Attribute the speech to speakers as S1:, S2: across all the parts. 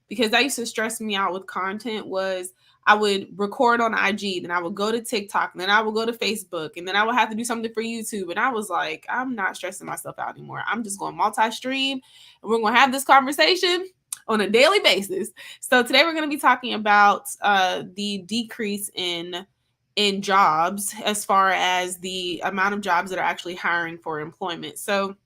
S1: because that used to stress me out with content. Was I would record on IG, then I would go to TikTok, and then I would go to Facebook, and then I would have to do something for YouTube. And I was like, I'm not stressing myself out anymore. I'm just going multi-stream, and we're going to have this conversation on a daily basis. So today we're going to be talking about the decrease in jobs, as far as the amount of jobs that are actually hiring for employment. So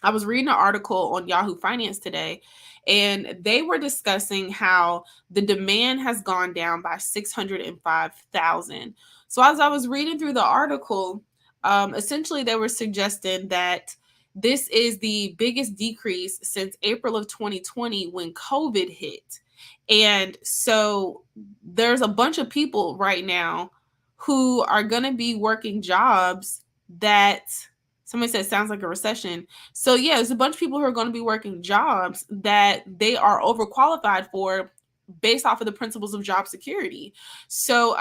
S1: I was reading an article on Yahoo Finance today, and they were discussing how the demand has gone down by 605,000. So as I was reading through the article, essentially they were suggesting that this is the biggest decrease since April of 2020, when COVID hit. And so there's a bunch of people right now who are going to be working jobs that somebody said sounds like a recession. So yeah, there's a bunch of people who are going to be working jobs that they are overqualified for, based off of the principles of job security. So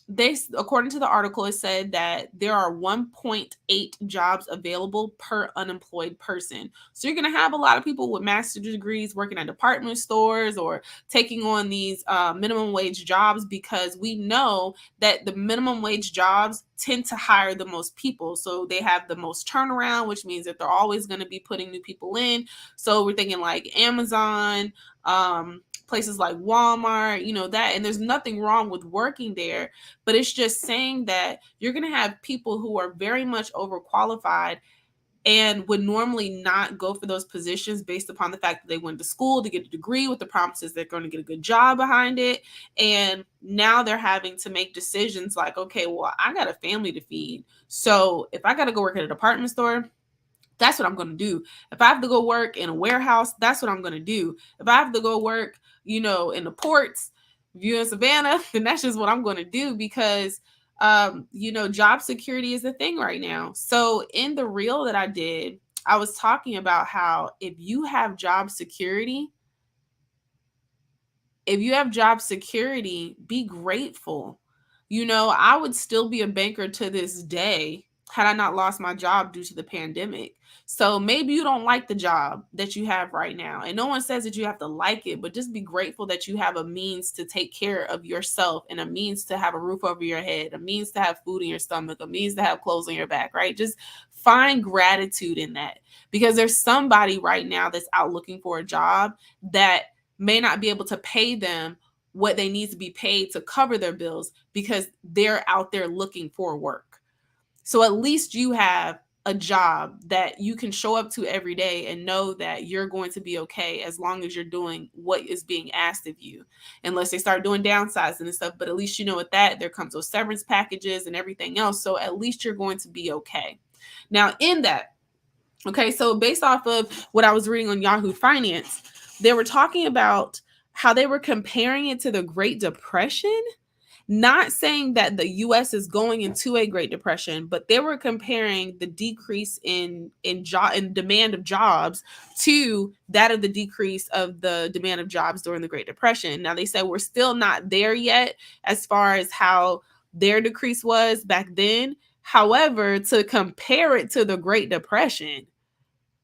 S1: they, according to the article, it said that there are 1.8 jobs available per unemployed person. So you're going to have a lot of people with master's degrees working at department stores or taking on these minimum wage jobs, because we know that the minimum wage jobs tend to hire the most people. So they have the most turnaround, which means that they're always going to be putting new people in. So we're thinking like Amazon, places like Walmart, that. And there's nothing wrong with working there, but it's just saying that you're going to have people who are very much overqualified and would normally not go for those positions based upon the fact that they went to school to get a degree with the promises they're going to get a good job behind it. And now they're having to make decisions like, okay, well, I got a family to feed. So if I got to go work at a department store, that's what I'm going to do. If I have to go work in a warehouse, that's what I'm going to do. If I have to go work, in the ports, if you're in Savannah, then that's just what I'm going to do, because job security is a thing right now. So in the reel that I did, I was talking about how if you have job security, be grateful. I would still be a banker to this day had I not lost my job due to the pandemic. So maybe you don't like the job that you have right now. And no one says that you have to like it, but just be grateful that you have a means to take care of yourself, and a means to have a roof over your head, a means to have food in your stomach, a means to have clothes on your back, right? Just find gratitude in that, because there's somebody right now that's out looking for a job that may not be able to pay them what they need to be paid to cover their bills, because they're out there looking for work. So at least you have a job that you can show up to every day and know that you're going to be okay, as long as you're doing what is being asked of you, unless they start doing downsizing and stuff. But at least with that, there comes those severance packages and everything else. So at least you're going to be okay. Now in that, okay, so based off of what I was reading on Yahoo Finance, they were talking about how they were comparing it to the Great Depression. Not saying that the U.S. is going into a Great Depression, but they were comparing the decrease in demand of jobs to that of the decrease of the demand of jobs during the Great Depression. Now, they said we're still not there yet as far as how their decrease was back then. However, to compare it to the Great Depression,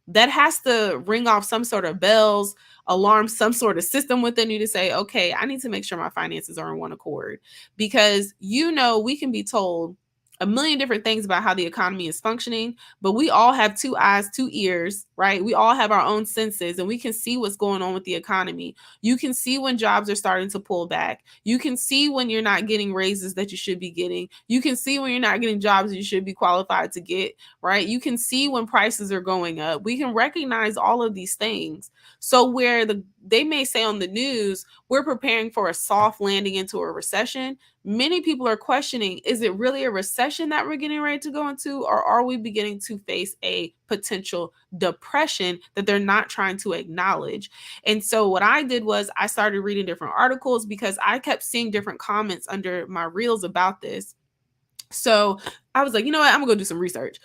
S1: that has to ring off some sort of bells, alarm, some sort of system within you to say, okay, I need to make sure my finances are in one accord. Because, we can be told a million different things about how the economy is functioning, but we all have 2 eyes, 2 ears, right? We all have our own senses, and we can see what's going on with the economy. You can see when jobs are starting to pull back. You can see when you're not getting raises that you should be getting. You can see when you're not getting jobs you should be qualified to get, right? You can see when prices are going up. We can recognize all of these things. So where they may say on the news, we're preparing for a soft landing into a recession, many people are questioning, is it really a recession that we're getting ready to go into, or are we beginning to face a potential depression that they're not trying to acknowledge? And so what I did was I started reading different articles, because I kept seeing different comments under my reels about this. So I was like, you know what, I'm gonna go do some research.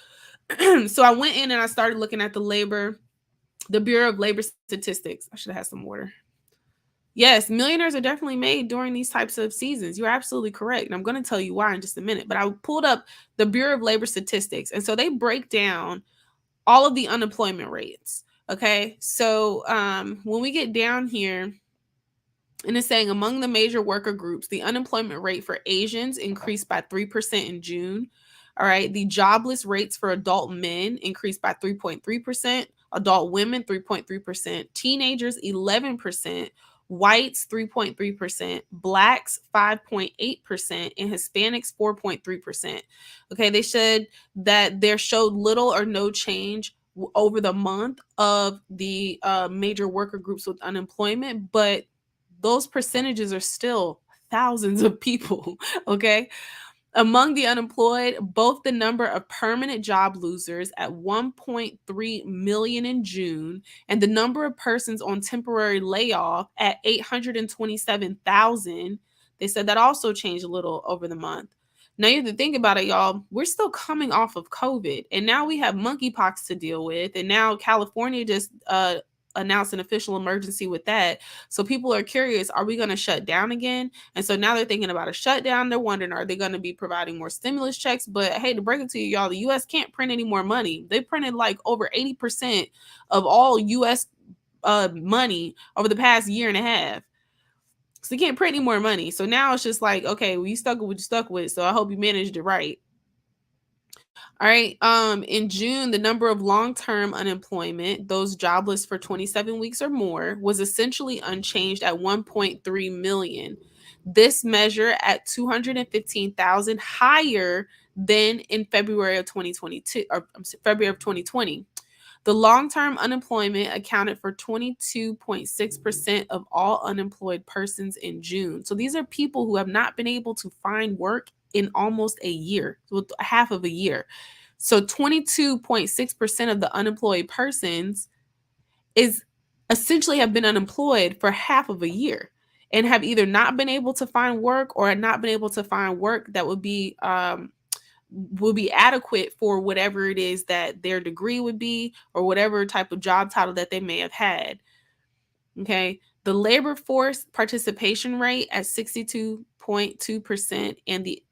S1: So I went in and I started looking at the Bureau of Labor Statistics. I should have had some water. Yes, millionaires are definitely made during these types of seasons. You're absolutely correct. And I'm going to tell you why in just a minute. But I pulled up the Bureau of Labor Statistics. And so they break down all of the unemployment rates. Okay. So when we get down here, And it's saying among the major worker groups, the unemployment rate for Asians increased by 3% in June. All right. The jobless rates for adult men increased by 3.3%, adult women 3.3%, teenagers 11%, whites 3.3%, blacks 5.8%, and Hispanics 4.3%. Okay. They said that there showed little or no change over the month of the major worker groups with unemployment, but those percentages are still thousands of people. Okay. Among the unemployed, both the number of permanent job losers at 1.3 million in June and the number of persons on temporary layoff at 827,000, they said that also changed a little over the month. Now you have to think about it, y'all. We're still coming off of COVID, and now we have monkeypox to deal with, and now California just announced an official emergency with that. So people are curious, are we going to shut down again? And so now they're thinking about a shutdown. They're wondering, are they going to be providing more stimulus checks? But hey, to break it to you, y'all, the U.S. can't print any more money. They printed like over 80% of all U.S. Money over the past year and a half. So you can't print any more money. So now it's just like, okay, well, you stuck with what you stuck with. So I hope you managed it right. All right. In June, the number of long-term unemployment, those jobless for 27 weeks or more, was essentially unchanged at 1.3 million. This measure at 215,000 higher than in February of 2022 or February of 2020. The long-term unemployment accounted for 22.6% of all unemployed persons in June. So these are people who have not been able to find work in almost a year, with half of a year. So 22.6% of the unemployed persons is essentially have been unemployed for half of a year and have either not been able to find work or not been able to find work that would be adequate for whatever it is that their degree would be or whatever type of job title that they may have had. Okay. The labor force participation rate at 62.2% and the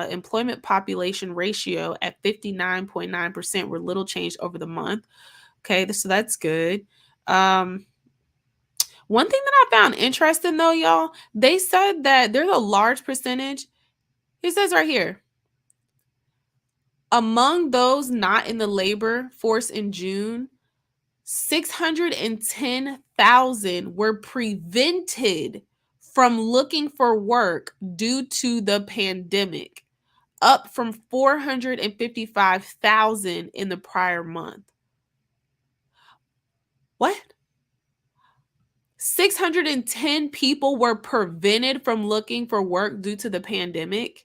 S1: employment population ratio at 59.9% were little changed over the month. Okay. So that's good. One thing that I found interesting though, y'all, they said that there's a large percentage. It says right here, among those not in the labor force in June, 610,000 were prevented from looking for work due to the pandemic, up from 455,000 in the prior month. What? 610 people were prevented from looking for work due to the pandemic?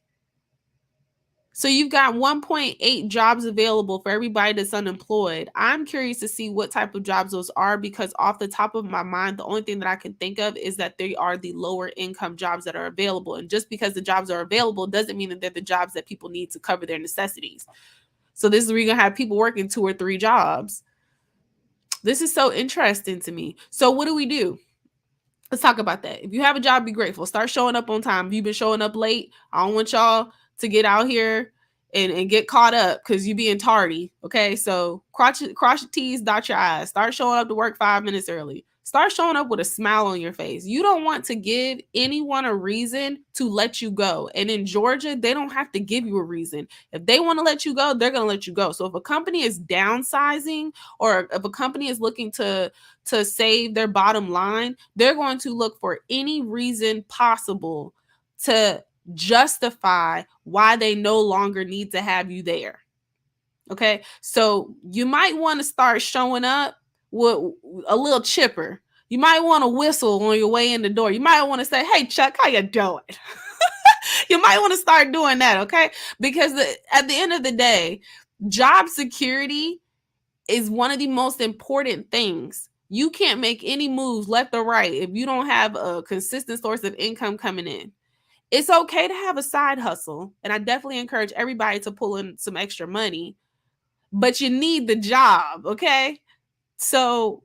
S1: So you've got 1.8 jobs available for everybody that's unemployed. I'm curious to see what type of jobs those are, because off the top of my mind, the only thing that I can think of is that they are the lower income jobs that are available. And just because the jobs are available doesn't mean that they're the jobs that people need to cover their necessities. So this is where you're going to have people working 2 or 3 jobs. This is so interesting to me. So what do? Let's talk about that. If you have a job, be grateful. Start showing up on time. If you've been showing up late, I don't want y'all to get out here and get caught up because you being tardy. Okay, so cross your T's, dot your I's. Start showing up to work 5 minutes early. Start showing up with a smile on your face. You don't want to give anyone a reason to let you go. And in Georgia, they don't have to give you a reason. If they want to let you go, they're going to let you go. So if a company is downsizing or if a company is looking to save their bottom line, they're going to look for any reason possible to justify why they no longer need to have you there. Okay, so you might want to start showing up with a little chipper. You might want to whistle on your way in the door. You might want to say, "Hey, Chuck, how you doing?" You might want to start doing that, okay? Because at the end of the day, job security is one of the most important things. You can't make any moves left or right if you don't have a consistent source of income coming in. It's okay to have a side hustle, and I definitely encourage everybody to pull in some extra money, but you need the job, okay? So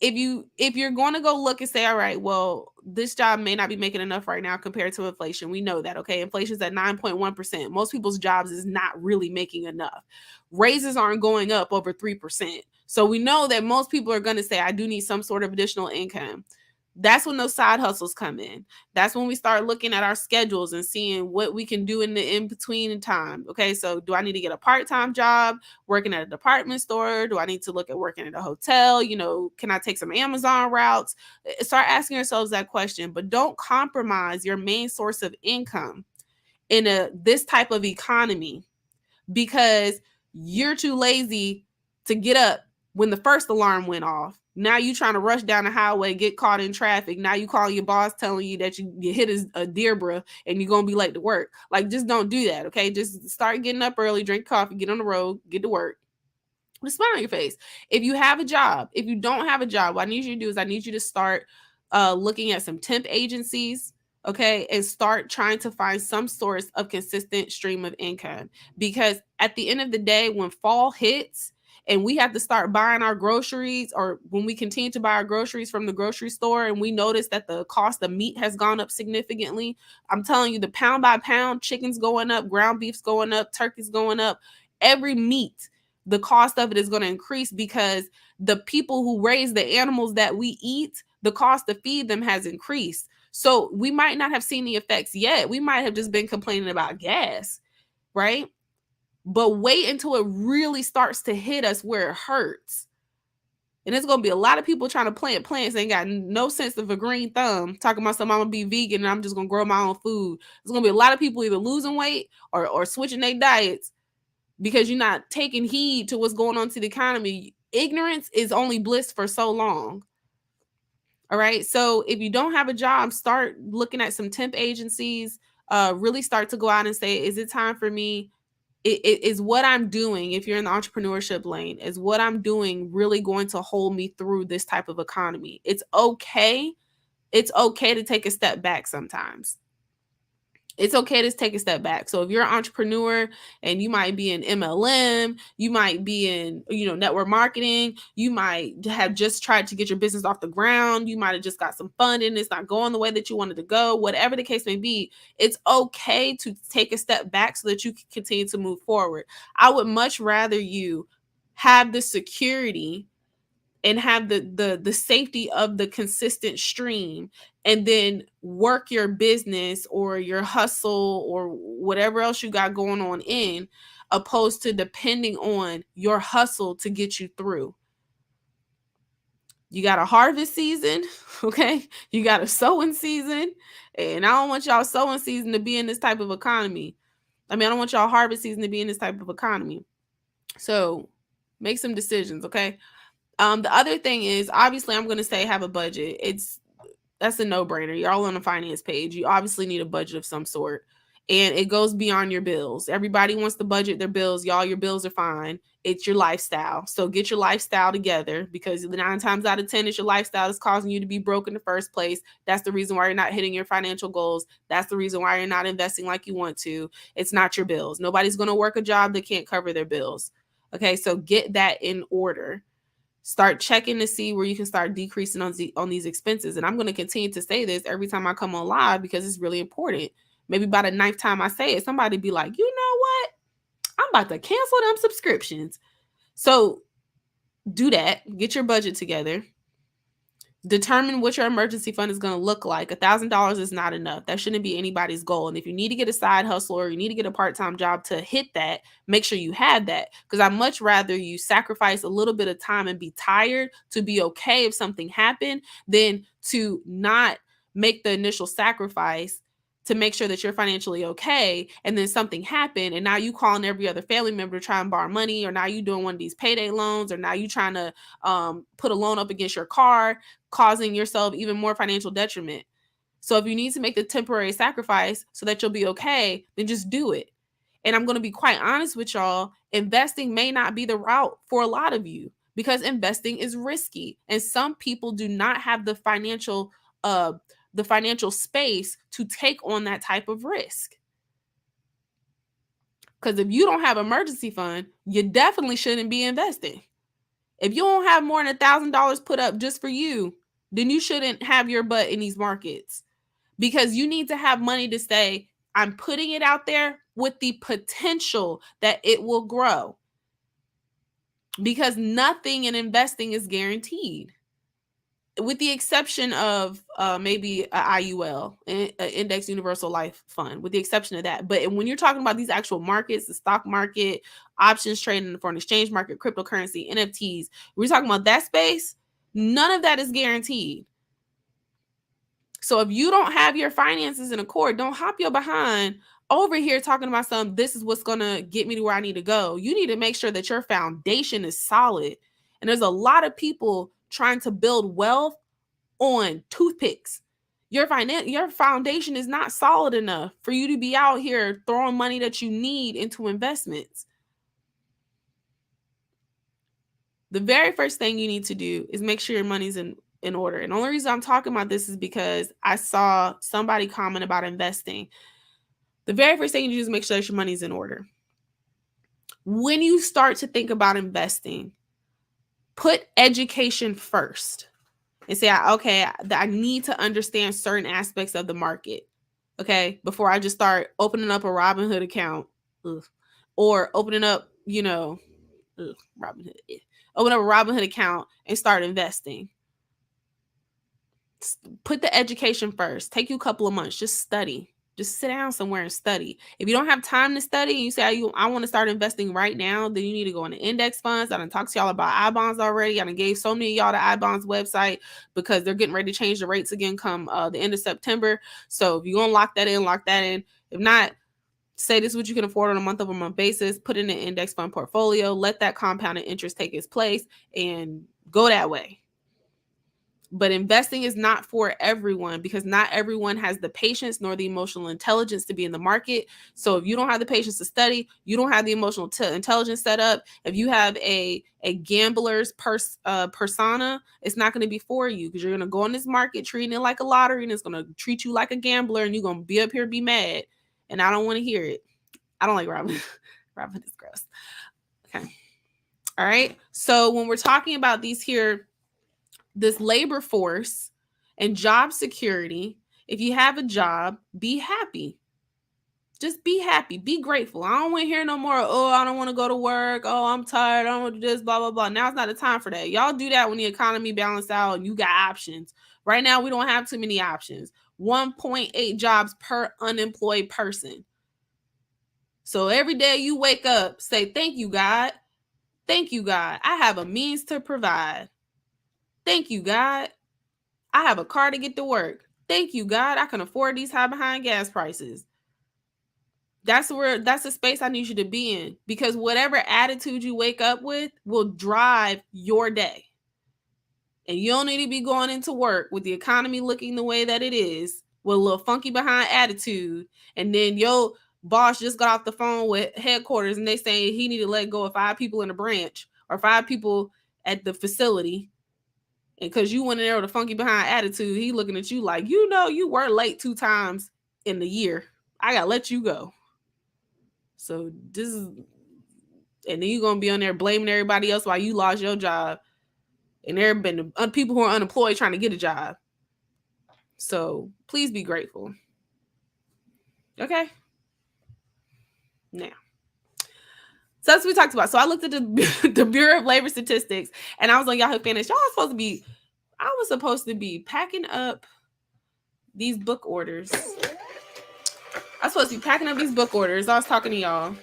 S1: if you're going to go look and say, all right, well, this job may not be making enough right now compared to inflation. We know that, okay? Inflation's at 9.1%. Most people's jobs is not really making enough. Raises aren't going up over 3%. So we know that most people are going to say, I do need some sort of additional income. That's when those side hustles come in. That's when we start looking at our schedules and seeing what we can do in the in between time. Okay, so do I need to get a part-time job working at a department store? Do I need to look at working at a hotel? Can I take some Amazon routes? Start asking yourselves that question, but don't compromise your main source of income in this type of economy because you're too lazy to get up when the first alarm went off. Now you trying to rush down the highway, get caught in traffic. Now you calling your boss telling you that you hit a deer, bruh, and you're going to be late to work. Like, just don't do that, okay? Just start getting up early, drink coffee, get on the road, get to work. With a smile on your face. If you have a job, if you don't have a job, what I need you to do is I need you to start looking at some temp agencies, okay, and start trying to find some source of consistent stream of income. Because at the end of the day, when fall hits and we have to start buying our groceries, or when we continue to buy our groceries from the grocery store and we notice that the cost of meat has gone up significantly, I'm telling you, the pound by pound, chicken's going up, ground beef's going up, turkey's going up, every meat, the cost of it is going to increase because the people who raise the animals that we eat, the cost to feed them has increased. So we might not have seen the effects yet. We might have just been complaining about gas, right? But wait until it really starts to hit us where it hurts. And there's going to be a lot of people trying to plant plants ain't got no sense of a green thumb, talking about something, I'm going to be vegan and I'm just going to grow my own food. There's going to be a lot of people either losing weight or switching their diets because you're not taking heed to what's going on to the economy. Ignorance is only bliss for so long. All right. So if you don't have a job, start looking at some temp agencies. Really start to go out and say, is it time for me? Is what I'm doing, if you're in the entrepreneurship lane, is what I'm doing really going to hold me through this type of economy? It's okay. It's okay to take a step back sometimes. It's okay to take a step back. So if you're an entrepreneur and you might be in MLM, you might be in, network marketing, you might have just tried to get your business off the ground, you might have just got some funding, it's not going the way that you wanted to go, whatever the case may be, it's okay to take a step back so that you can continue to move forward. I would much rather you have the security and have the safety of the consistent stream and then work your business or your hustle or whatever else you got going on in, opposed to depending on your hustle to get you through. You got a harvest season, okay? You got a sowing season, and I don't want y'all sowing season to be in this type of economy. I don't want y'all harvest season to be in this type of economy. So make some decisions, okay? The other thing is, obviously, I'm going to say have a budget. That's a no-brainer. You're all on the finance page. You obviously need a budget of some sort, and it goes beyond your bills. Everybody wants to budget their bills. Y'all, your bills are fine. It's your lifestyle. So get your lifestyle together, because 9 times out of 10, it's your lifestyle that's causing you to be broke in the first place. That's the reason why you're not hitting your financial goals. That's the reason why you're not investing like you want to. It's not your bills. Nobody's going to work a job that can't cover their bills. Okay, so get that in order. Start checking to see where you can start decreasing on these expenses. And I'm going to continue to say this every time I come on live because it's really important. Maybe by the 9th time I say it, somebody be like, you know what? I'm about to cancel them subscriptions. So do that. Get your budget together. Determine what your emergency fund is going to look like. $1,000 is not enough. That shouldn't be anybody's goal. And if you need to get a side hustle or you need to get a part-time job to hit that, make sure you have that. Because I'd much rather you sacrifice a little bit of time and be tired to be okay if something happened than to not make the initial sacrifice to make sure that you're financially okay, and then something happened, and now you calling every other family member to try and borrow money, or now you doing one of these payday loans, or now you trying to put a loan up against your car, causing yourself even more financial detriment. So if you need to make the temporary sacrifice so that you'll be okay, then just do it. And I'm going to be quite honest with y'all, investing may not be the route for a lot of you because investing is risky, and some people do not have the financial space to take on that type of risk. Because if you don't have emergency fund, you definitely shouldn't be investing. If you don't have more than $1,000 put up just for you, then you shouldn't have your butt in these markets, because you need to have money to say, I'm putting it out there with the potential that it will grow, because nothing in investing is guaranteed. with the exception of maybe a IUL, an Index Universal Life Fund, with the exception of that. But when you're talking about these actual markets, the stock market, options trading, the foreign exchange market, cryptocurrency, NFTs, we're talking about that space, none of that is guaranteed. So if you don't have your finances in accord, don't hop your behind over here talking about something, this is what's going to get me to where I need to go. You need to make sure that your foundation is solid. And there's a lot of people trying to build wealth on toothpicks. Your foundation is not solid enough for you to be out here throwing money that you need into investments. The very first thing you need to do is make sure your money's in order. And the only reason I'm talking about this is because I saw somebody comment about investing. The very first thing you do is make sure that your money's in order. When you start to think about investing, put education first and say, okay, I need to understand certain aspects of the market, okay, before I just start opening up a Robinhood account. Or opening up, Robinhood. Open up a Robinhood account and start investing. Put the education first. Take you a couple of months. Just study. Just sit down somewhere and study. If you don't have time to study and you say, I want to start investing right now, then you need to go into index funds. I done talked to y'all about I-bonds already. I done gave so many of y'all the I-bonds website because they're getting ready to change the rates again come the end of September. So if you're going to lock that in, lock that in. If not, say this is what you can afford on a month-over-month basis. Put in an index fund portfolio. Let that compounded interest take its place and go that way. But investing is not for everyone because not everyone has the patience nor the emotional intelligence to be in the market. So if you don't have the patience to study, you don't have the emotional intelligence set up. If you have a gambler's persona, it's not going to be for you because you're going to go in this market treating it like a lottery and it's going to treat you like a gambler and you're going to be up here be mad. And I don't want to hear it. I don't like Robin. Robin is gross. Okay. All right. So when we're talking about this labor force and job security, if you have a job, be happy. Just be happy. Be grateful. I don't want to hear no more, oh, I don't want to go to work. Oh, I'm tired. I don't want to do this, blah, blah, blah. Now it's not the time for that. Y'all do that when the economy balanced out and you got options. Right now, we don't have too many options. 1.8 jobs per unemployed person. So every day you wake up, say, thank you, God. Thank you, God. I have a means to provide. Thank you, God. I have a car to get to work. Thank you, God. I can afford these high behind gas prices. That's the space I need you to be in because whatever attitude you wake up with will drive your day. And you don't need to be going into work with the economy looking the way that it is with a little funky behind attitude. And then your boss just got off the phone with headquarters and they say he need to let go of 5 people in the branch or 5 people at the facility. And because you went in there with a funky behind attitude, he looking at you like, you were late 2 times in the year. I got to let you go. So this is, and then you're going to be on there blaming everybody else while you lost your job. And there have been people who are unemployed trying to get a job. So please be grateful. Okay. Now. So that's what we talked about. So I looked at the Bureau of Labor Statistics and I was on Yahoo Finance. I was supposed to be packing up these book orders. I was supposed to be packing up these book orders. I was talking to y'all.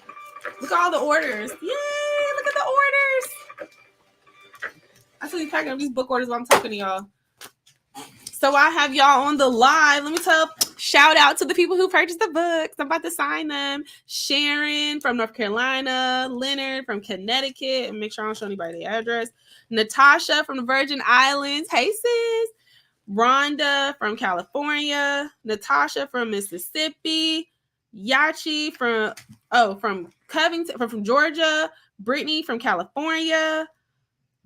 S1: Look at all the orders. Yay, look at the orders. I was supposed to be packing up these book orders while I'm talking to y'all. So I have y'all on the live. Let me shout out to the people who purchased the books. I'm about to sign them. Sharon from North Carolina, Leonard from Connecticut, and make sure I don't show anybody the address. Natasha from the Virgin Islands. Hey, sis. Rhonda from California. Natasha from Mississippi. Yachi from Covington, from Georgia. Brittany from California.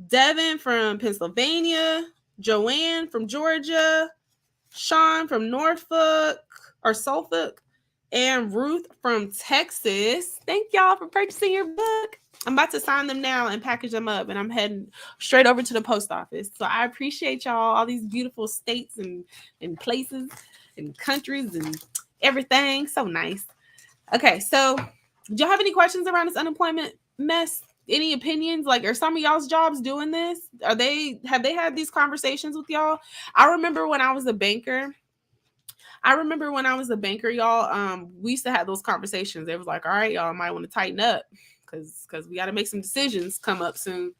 S1: Devin from Pennsylvania. Joanne from Georgia, Sean from Suffolk, and Ruth from Texas. Thank y'all for purchasing your book. I'm about to sign them now and package them up, and I'm heading straight over to the post office. So I appreciate y'all, all these beautiful states and places and countries and everything. So nice. Okay, so do y'all have any questions around this unemployment mess? Any opinions? Like, are some of y'all's jobs doing this? Have they had these conversations with y'all? I remember when I was a banker. Y'all. We used to have those conversations. It was like, all right, y'all might want to tighten up because we got to make some decisions come up soon.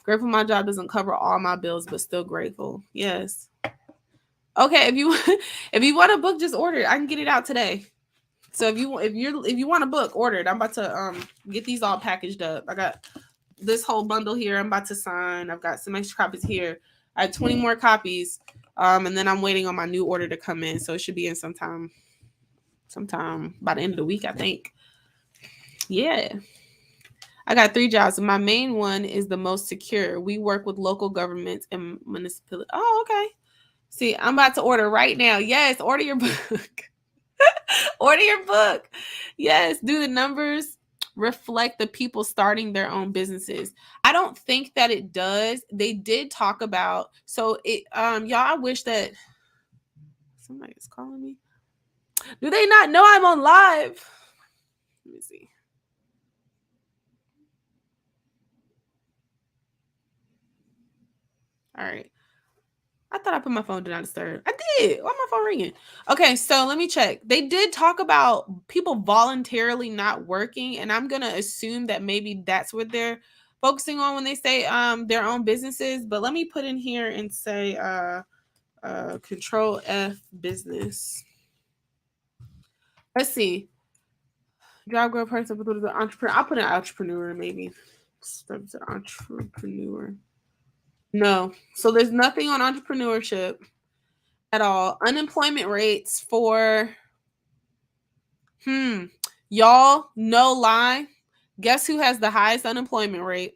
S1: Grateful my job doesn't cover all my bills, but still grateful. Yes. Okay, if you if you want a book, just order it. I can get it out today. So if you want a book, order it. I'm about to get these all packaged up. I got this whole bundle here. I'm about to sign. I've got some extra copies here. I have 20 more copies. And then I'm waiting on my new order to come in. So it should be in sometime by the end of the week, I think. Yeah. I got 3 jobs. My main one is the most secure. We work with local governments and municipalities. Oh, okay. See, I'm about to order right now. Yes, order your book. Order your book. Yes, do the numbers reflect the people starting their own businesses? I don't think that it does. They did talk about, so it y'all, I wish that somebody's calling me. Do they not know I'm on live? Let me see. All right. I thought I put my phone do not disturb. I did. Why my phone ringing? Okay, so let me check. They did talk about people voluntarily not working, and I'm gonna assume that maybe that's what they're focusing on when they say their own businesses. But let me put in here and say control F business. Let's see. Job growth person, entrepreneur. I'll put an entrepreneur maybe. Entrepreneur. No. So there's nothing on entrepreneurship at all. Unemployment rates for y'all, no lie. Guess who has the highest unemployment rate?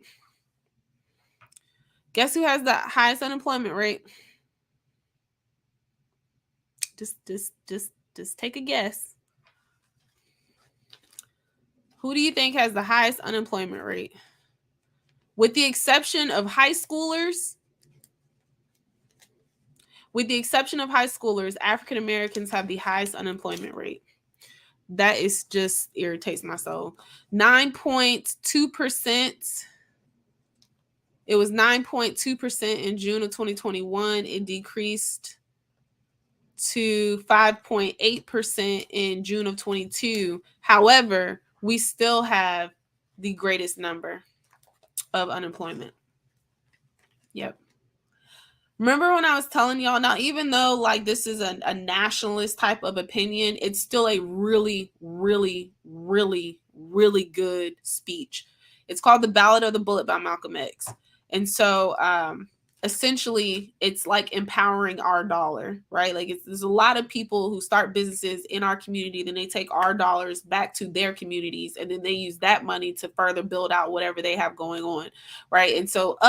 S1: Guess who has the highest unemployment rate? Just take a guess. Who do you think has the highest unemployment rate? With the exception of high schoolers, African Americans have the highest unemployment rate. That is just irritates my soul. 9.2%. It was 9.2% in June of 2021. It decreased to 5.8% in June of 22. However, we still have the greatest number of unemployment. Yep. Remember when I was telling y'all, now, even though like this is a nationalist type of opinion, it's still a really, really, really, really good speech. It's called The Ballad of the Bullet by Malcolm X. And so essentially it's like empowering our dollar, right? Like there's a lot of people who start businesses in our community, then they take our dollars back to their communities, and then they use that money to further build out whatever they have going on, right? And so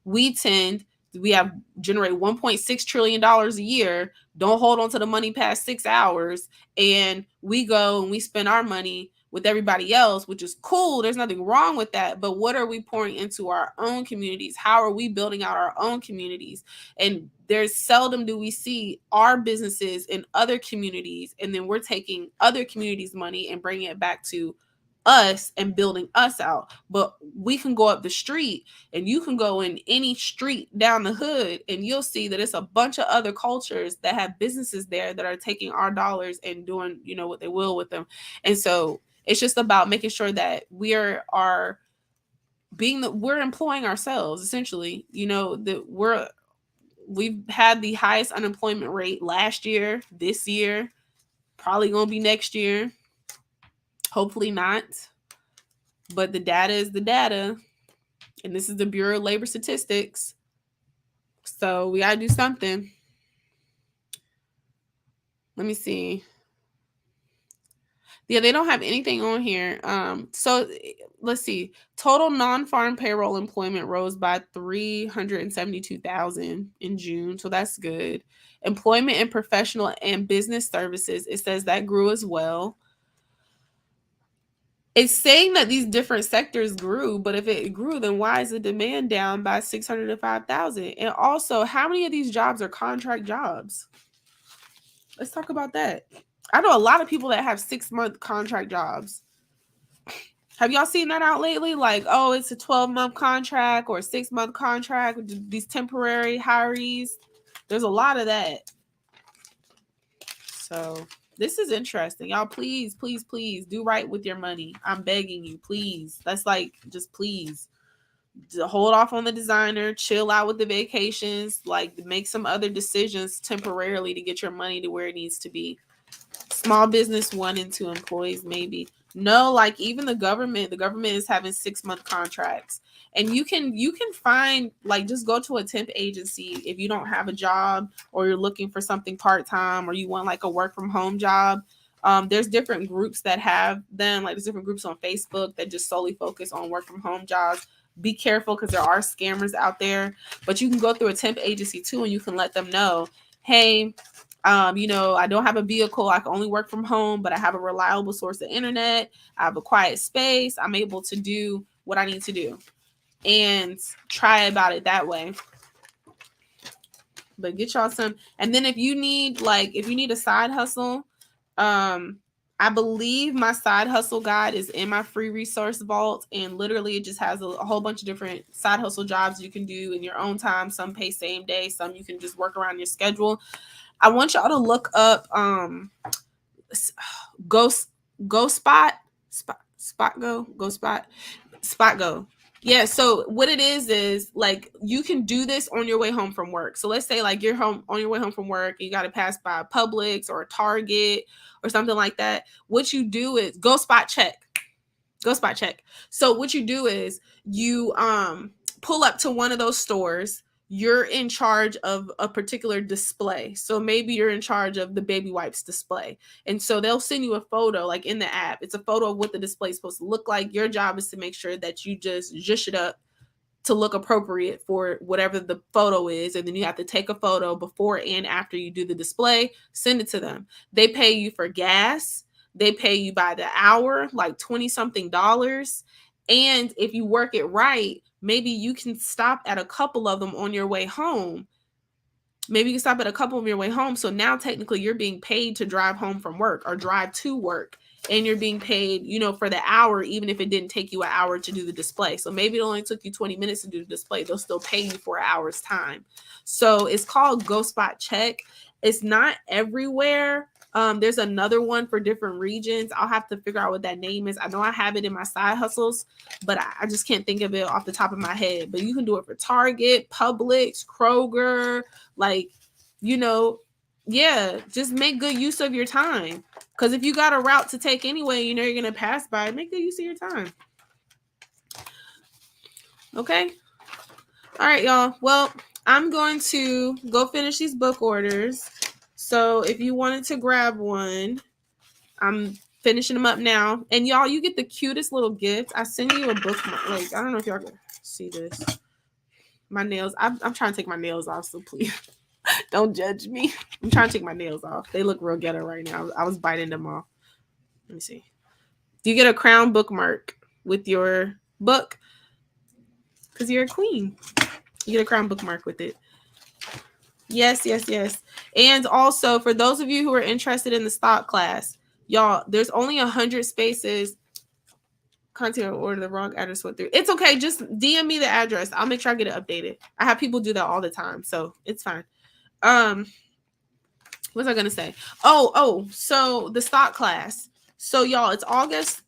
S1: we generate $1.6 trillion a year, don't hold on to the money past 6 hours, and we go and we spend our money with everybody else, which is cool. There's nothing wrong with that. But what are we pouring into our own communities? How are we building out our own communities? And there's seldom do we see our businesses in other communities, and then we're taking other communities' money and bringing it back to us and building us out. But we can go up the street, and you can go in any street down the hood, and you'll see that it's a bunch of other cultures that have businesses there that are taking our dollars and doing, what they will with them. And so it's just about making sure that we're employing ourselves, essentially. That we've had the highest unemployment rate last year, this year, probably gonna be next year. Hopefully not. But the data is the data. And this is the Bureau of Labor Statistics. So we gotta do something. Let me see. Yeah, they don't have anything on here. So let's see. Total non-farm payroll employment rose by 372,000 in June. So that's good. Employment in professional and business services, it says that grew as well. It's saying that these different sectors grew, but if it grew, then why is the demand down by 605,000? And also, how many of these jobs are contract jobs? Let's talk about that. I know a lot of people that have 6-month contract jobs. Have y'all seen that out lately? Like, oh, it's a 12-month contract or a 6-month contract with these temporary hirees. There's a lot of that. So this is interesting. Y'all, please, please, please do right with your money. I'm begging you, please. That's like, just please. Hold off on the designer, chill out with the vacations, like make some other decisions temporarily to get your money to where it needs to be. Small business 1 and 2 employees, maybe. No, like even the government is having 6-month contracts. And you can find, like, just go to a temp agency if you don't have a job or you're looking for something part-time or you want like a work from home job. There's different groups that have them, like there's different groups on Facebook that just solely focus on work from home jobs. Be careful because there are scammers out there, but you can go through a temp agency too and you can let them know, hey, I don't have a vehicle. I can only work from home, but I have a reliable source of internet. I have a quiet space. I'm able to do what I need to do and try about it that way. But get y'all some. And then if you need a side hustle, I believe my side hustle guide is in my free resource vault, and literally it just has a whole bunch of different side hustle jobs you can do in your own time. Some pay same day, some you can just work around your schedule. I want y'all to look up Ghost Go Spot Go. Yeah, so what it is like you can do this on your way home from work. So let's say like you're home on your way home from work, you got to pass by Publix or Target or something like that. What you do is go spot check. Go spot check. So what you do is you pull up to one of those stores. You're in charge of a particular display. So maybe you're in charge of the baby wipes display. And so they'll send you a photo, like in the app. It's a photo of what the display is supposed to look like. Your job is to make sure that you just zhush it up to look appropriate for whatever the photo is. And then you have to take a photo before and after you do the display, send it to them. They pay you for gas. They pay you by the hour, like 20 something dollars. And if you work it right, maybe you can stop at a couple of them on your way home. Maybe you can stop at a couple of your way home. So now technically you're being paid to drive home from work or drive to work. And you're being paid, for the hour, even if it didn't take you an hour to do the display. So maybe it only took you 20 minutes to do the display. They'll still pay you for an hour's time. So it's called Go Spot Check. It's not everywhere. There's another one for different regions. I'll have to figure out what that name is. I know I have it in my side hustles, but I just can't think of it off the top of my head. But you can do it for Target, Publix, Kroger, yeah, just make good use of your time. Because if you got a route to take anyway, you're going to pass by, make good use of your time. Okay? All right, y'all. Well, I'm going to go finish these book orders. So if you wanted to grab one, I'm finishing them up now. And y'all, you get the cutest little gift. I send you a bookmark. Like, I don't know if y'all can see this. My nails. I'm trying to take my nails off, so please don't judge me. I'm trying to take my nails off. They look real ghetto right now. I was biting them off. Let me see. Do you get a crown bookmark with your book? Because you're a queen. You get a crown bookmark with it. Yes. And also, for those of you who are interested in the stock class, y'all, there's only 100 spaces. Content order the wrong address went through. It's okay. Just DM me the address. I'll make sure I get it updated. I have people do that all the time, so it's fine. What was I gonna say? So the stock class. So y'all, it's August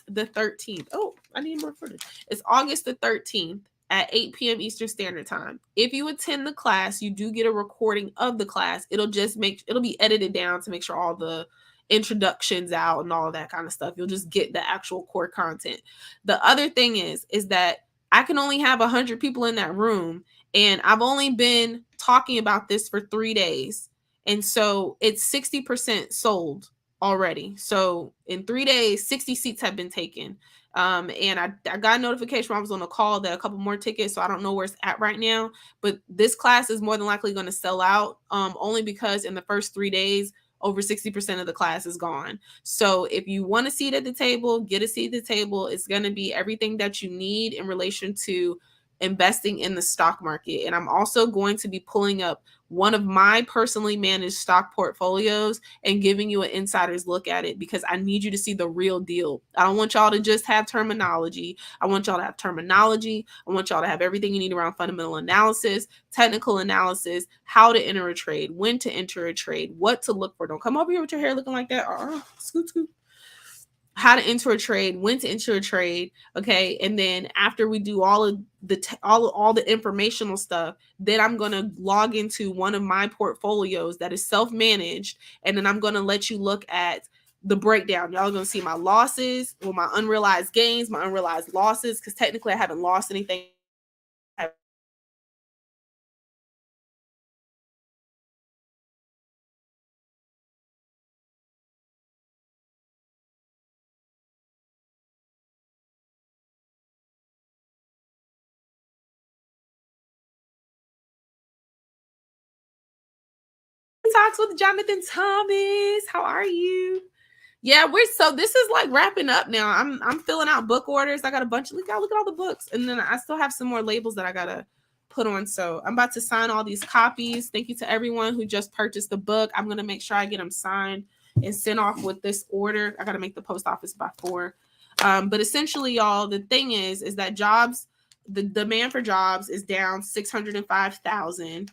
S1: the 13th. Oh, I need more footage. It's August the 13th at 8 p.m. Eastern Standard Time. If you attend the class, you do get a recording of the class. It'll be edited down to make sure all the introductions out and all that kind of stuff. You'll just get the actual core content. The other thing is that I can only have 100 people in that room, and I've only been talking about this for 3 days. And so it's 60% sold already. So in 3 days, 60 seats have been taken. And I got a notification when I was on a call that a couple more tickets. So I don't know where it's at right now, but this class is more than likely going to sell out, only because in the first 3 days, over 60% of the class is gone. So if you want a seat at the table, get a seat at the table. It's going to be everything that you need in relation to investing in the stock market. And I'm also going to be pulling up one of my personally managed stock portfolios and giving you an insider's look at it, because I need you to see the real deal. I don't want y'all to just have terminology. I want y'all to have terminology. I want y'all to have everything you need around fundamental analysis, technical analysis, how to enter a trade, when to enter a trade, what to look for. Don't come over here with your hair looking like that. Scoot, scoot. How to enter a trade, when to enter a trade, okay? And then after we do all of the all the informational stuff, then I'm going to log into one of my portfolios that is self-managed, and then I'm going to let you look at the breakdown. Y'all are going to see my losses, or my unrealized gains, my unrealized losses, because technically I haven't lost anything. Talks with Jonathan Thomas. How are you? Yeah, this is like wrapping up now. I'm filling out book orders. I got a bunch of look at all the books, and then I still have some more labels that I gotta put on. So I'm about to sign all these copies. Thank you to everyone who just purchased the book. I'm gonna make sure I get them signed and sent off with this order. I gotta make the post office by 4. But essentially, y'all, the thing is that the demand for jobs is down 605,000.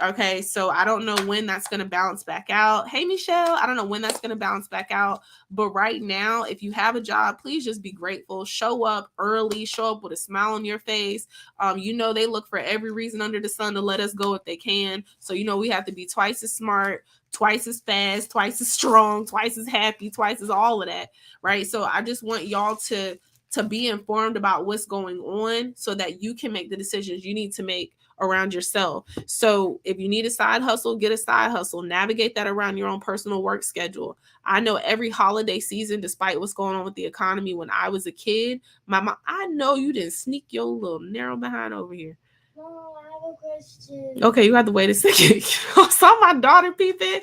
S1: Okay, so I don't know when that's going to balance back out. Hey, Michelle, I don't know when that's going to balance back out. But right now, if you have a job, please just be grateful. Show up early, show up with a smile on your face. They look for every reason under the sun to let us go if they can. So, we have to be twice as smart, twice as fast, twice as strong, twice as happy, twice as all of that, right? So I just want y'all to be informed about what's going on so that you can make the decisions you need to make around yourself. So if you need a side hustle, get a side hustle. Navigate that around your own personal work schedule. I know every holiday season, despite what's going on with the economy, when I was a kid, my mom, I know you didn't sneak your little narrow behind over here.
S2: No, I have a question.
S1: Okay, you have to wait a second. I saw my daughter peeping.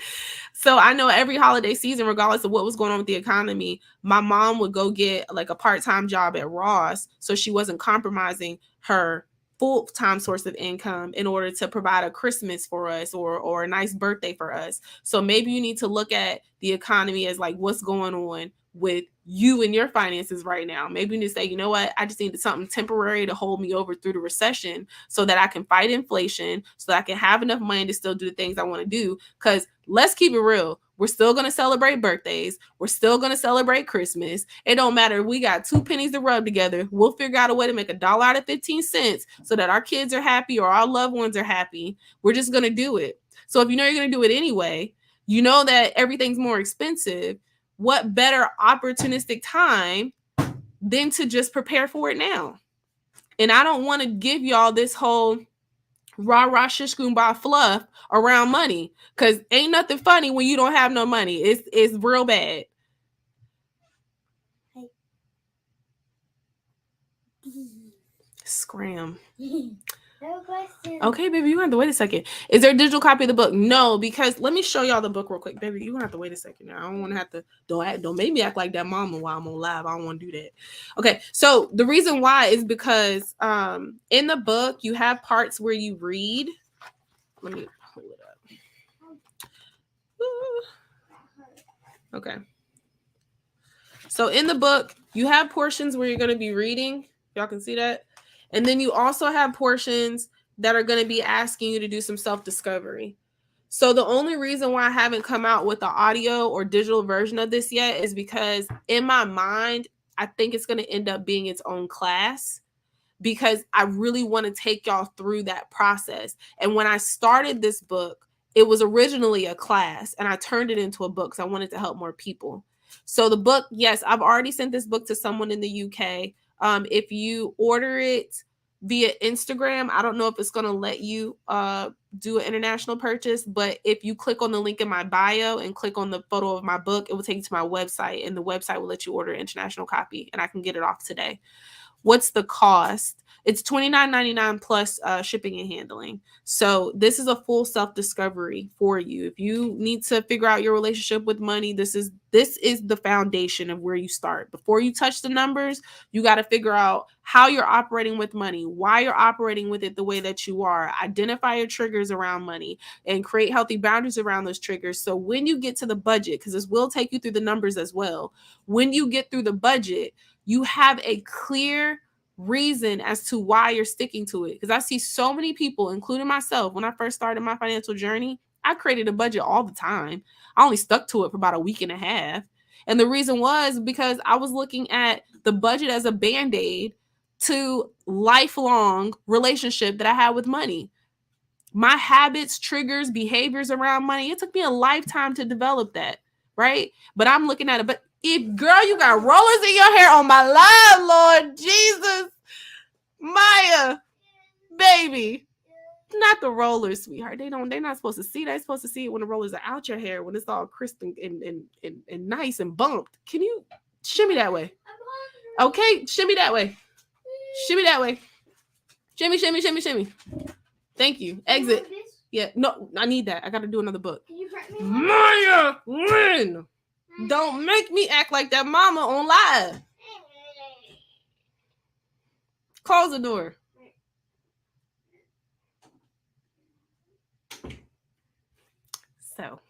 S1: So I know every holiday season, regardless of what was going on with the economy, my mom would go get like a part-time job at Ross, so she wasn't compromising her full-time source of income in order to provide a Christmas for us or a nice birthday for us. So maybe you need to look at the economy as like what's going on with you and your finances right now. Maybe you need to say, you know what, I just needed something temporary to hold me over through the recession so that I can fight inflation, so that I can have enough money to still do the things I want to do. Because let's keep it real. We're still going to celebrate birthdays. We're still going to celebrate Christmas. It don't matter. We got 2 pennies to rub together. We'll figure out a way to make $1 out of 15 cents so that our kids are happy or our loved ones are happy. We're just going to do it. So if you know you're going to do it anyway, you know that everything's more expensive. What better opportunistic time than to just prepare for it now? And I don't want to give y'all this whole rah shish kumbah fluff around money, because ain't nothing funny when you don't have no money. It's real bad. Scram. Okay, baby, you have to wait a second. Is there a digital copy of the book? No, because let me show y'all the book real quick, baby. You have to wait a second now. I don't want to have to don't make me act like that mama while I'm on live. I don't want to do that. Okay, so the reason why is because in the book you have parts where you read. Let me pull it up. Okay. So in the book, you have portions where you're going to be reading. Y'all can see that. And then you also have portions that are going to be asking you to do some self-discovery. So the only reason why I haven't come out with the audio or digital version of this yet is because in my mind, I think it's going to end up being its own class, because I really want to take y'all through that process. And when I started this book, it was originally a class and I turned it into a book because I wanted to help more people. So the book, yes, I've already sent this book to someone in the UK. If you order it via Instagram, I don't know if it's going to let you do an international purchase, but if you click on the link in my bio and click on the photo of my book, it will take you to my website, and the website will let you order an international copy, and I can get it off today. What's the cost? It's $29.99 plus shipping and handling. So this is a full self discovery for you. If you need to figure out your relationship with money, this is the foundation of where you start. Before you touch the numbers, you got to figure out how you're operating with money, why you're operating with it the way that you are. Identify your triggers around money and create healthy boundaries around those triggers. So when you get to the budget, because this will take you through the numbers as well, when you get through the budget, you have a clear reason as to why you're sticking to it. Because I see so many people, including myself, when I first started my financial journey, I created a budget all the time. I only stuck to it for about a week and a half. And the reason was because I was looking at the budget as a band aid to lifelong relationship that I had with money. My habits, triggers, behaviors around money, it took me a lifetime to develop that, right? But I'm looking at it. But if, girl, you got rollers in your hair on my live, Lord Jesus, Maya, baby. Not the rollers, sweetheart. They're not supposed to see. They're supposed to see it when the rollers are out your hair, when it's all crisp and nice and bumped. Can you shimmy that way? Okay, shimmy that way. Shimmy that way. Shimmy, shimmy, shimmy, shimmy. Thank you. Exit. Yeah, no, I need that. I got to do another book. Maya, Lynn, don't make me act like that mama on live. Close the door. So,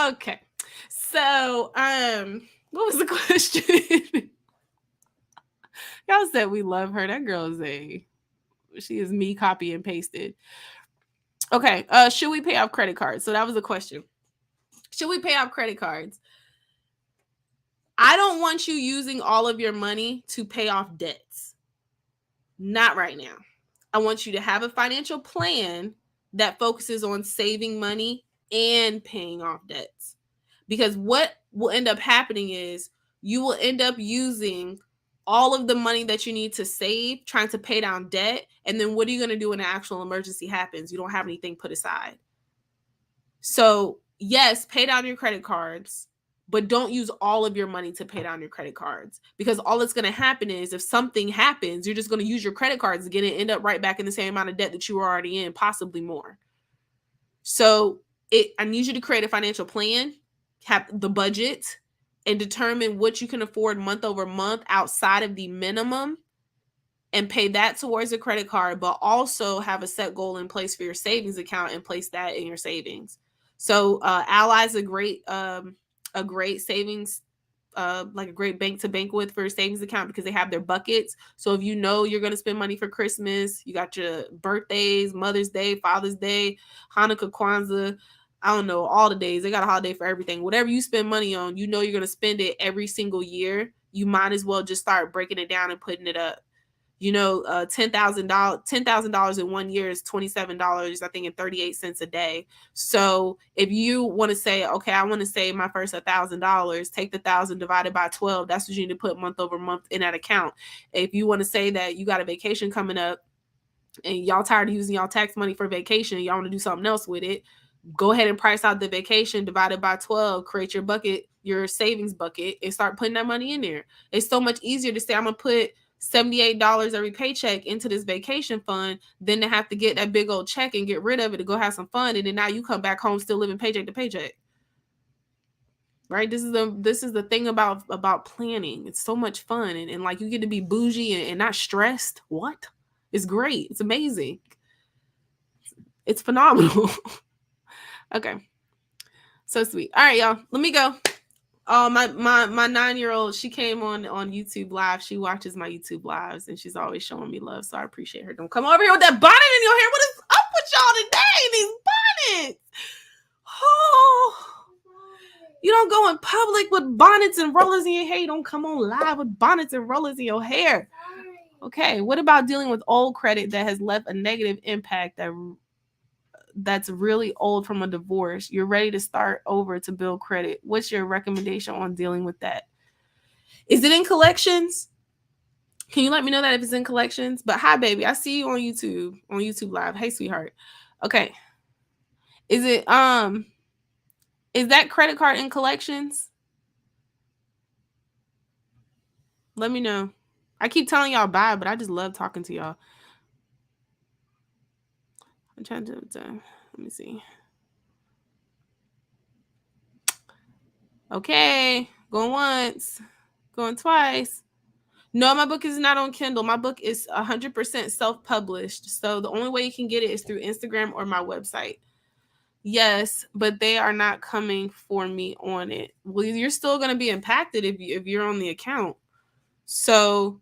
S1: okay. So, what was the question? Y'all said we love her. That girl is she is me copy and pasted. Okay. Should we pay off credit cards? So that was the question. Should we pay off credit cards? I don't want you using all of your money to pay off debts. Not right now. I want you to have a financial plan that focuses on saving money and paying off debts. Because what will end up happening is you will end up using all of the money that you need to save, trying to pay down debt. And then what are you going to do when an actual emergency happens? You don't have anything put aside. So, yes, pay down your credit cards, but don't use all of your money to pay down your credit cards, because all that's going to happen is if something happens, you're just going to use your credit cards again and end up right back in the same amount of debt that you were already in, possibly more. So I need you to create a financial plan, have the budget, and determine what you can afford month over month outside of the minimum and pay that towards a credit card, but also have a set goal in place for your savings account and place that in your savings. So Ally is a great savings, like a great bank to bank with for a savings account, because they have their buckets. So if you know you're going to spend money for Christmas, you got your birthdays, Mother's Day, Father's Day, Hanukkah, Kwanzaa, I don't know, all the days. They got a holiday for everything. Whatever you spend money on, you know you're going to spend it every single year. You might as well just start breaking it down and putting it up. You know, $10,000 in 1 year is $27, I think, and 38 cents a day. So if you want to say, okay, I want to save my first $1,000, take the 1,000 divided by 12. That's what you need to put month over month in that account. If you want to say that you got a vacation coming up and y'all tired of using y'all tax money for vacation, y'all want to do something else with it, go ahead and price out the vacation divided by 12, create your bucket, your savings bucket, and start putting that money in there. It's so much easier to say, I'm going to put $78 every paycheck into this vacation fund than to have to get that big old check and get rid of it to go have some fun. And then now you come back home still living paycheck to paycheck. Right? This is the thing about planning. It's so much fun. And like you get to be bougie and not stressed. What? It's great. It's amazing. It's phenomenal. Okay. So sweet. All right, y'all. Let me go. Oh, my 9-year-old, she came on YouTube Live. She watches my YouTube Lives, and she's always showing me love, so I appreciate her. Don't come over here with that bonnet in your hair. What is up with y'all today? These bonnets. Oh, you don't go in public with bonnets and rollers in your hair. You don't come on live with bonnets and rollers in your hair. Okay, what about dealing with old credit that has left a negative impact that's really old from a divorce? You're ready to start over to build credit. What's your recommendation on dealing with that? Is it in collections? Can you let me know that if it's in collections? But hi, baby. I see you on YouTube Live. Hey, sweetheart. Okay. Is that credit card in collections? Let me know. I keep telling y'all bye, but I just love talking to y'all. I'm trying to let me see. Okay, going once, going twice. No, my book is not on Kindle. My book is 100% self-published. So the only way you can get it is through Instagram or my website. Yes, but they are not coming for me on it. Well, you're still going to be impacted if you're on the account. So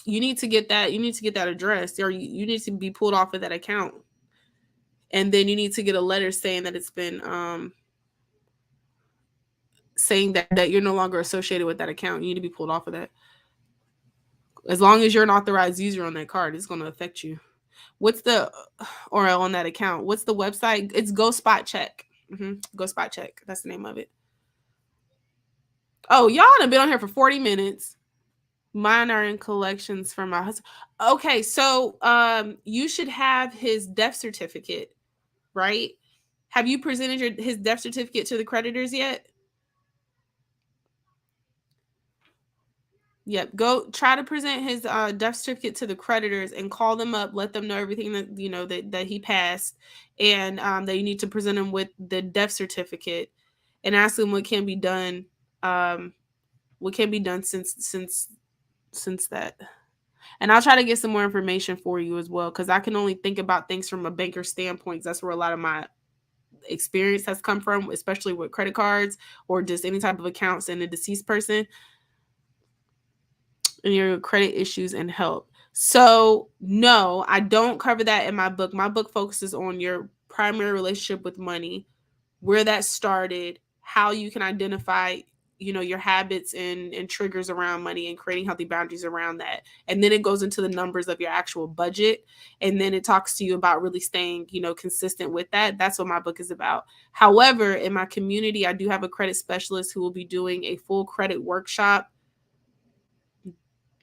S1: you need to get that. You need to get that addressed, or you need to be pulled off of that account, and then you need to get a letter saying that it's been saying that you're no longer associated with that account. You need to be pulled off of that. As long as you're an authorized user on that card, it's going to affect you. What's the or on that account? What's the website? It's Go Spot Check. Go Spot Check. That's the name of it. Oh, y'all have been on here for 40 minutes. Mine are in collections for my husband. Okay, so you should have his death certificate, right? Have you presented his death certificate to the creditors yet? Yep. Go try to present his death certificate to the creditors and call them up, let them know everything that that he passed, and that you need to present him with the death certificate, and ask him what can be done, um, what can be done since that. And I'll try to get some more information for you as well, because I can only think about things from a banker standpoint. That's where a lot of my experience has come from, especially with credit cards or just any type of accounts and a deceased person and your credit issues and help. So, no, I don't cover that in my book. My book focuses on your primary relationship with money, where that started, how you can identify, your habits and triggers around money and creating healthy boundaries around that. And then it goes into the numbers of your actual budget. And then it talks to you about really staying, consistent with that. That's what my book is about. However, in my community, I do have a credit specialist who will be doing a full credit workshop.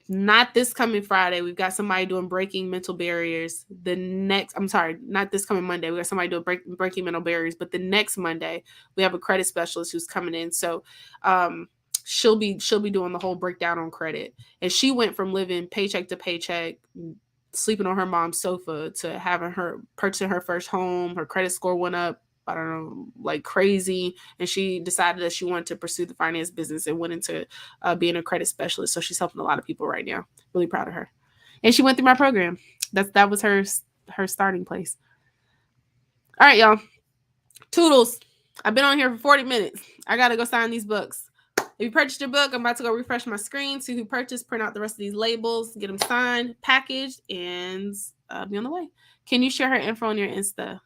S1: Not this coming Friday. We've got somebody doing breaking mental barriers. I'm sorry, not this coming Monday. We got somebody doing breaking mental barriers, but the next Monday we have a credit specialist who's coming in. So, she'll be doing the whole breakdown on credit. And she went from living paycheck to paycheck, sleeping on her mom's sofa, to having her purchasing her first home. Her credit score went up, I don't know, like crazy. And she decided that she wanted to pursue the finance business and went into being a credit specialist. So she's helping a lot of people right now. Really proud of her. And she went through my program. That was her starting place. All right, y'all. Toodles. I've been on here for 40 minutes. I got to go sign these books. If you purchased your book, I'm about to go refresh my screen, see who purchased, print out the rest of these labels, get them signed, packaged, and be on the way. Can you share her info on your Insta?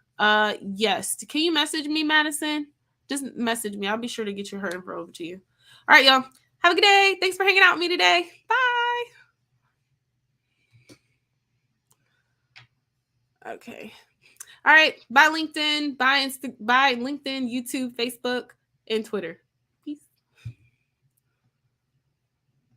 S1: Yes. Can you message me, Madison? Just message me. I'll be sure to get her info over to you. All right, y'all. Have a good day. Thanks for hanging out with me today. Bye. Okay. All right. Bye, LinkedIn. Bye, LinkedIn, YouTube, Facebook, and Twitter.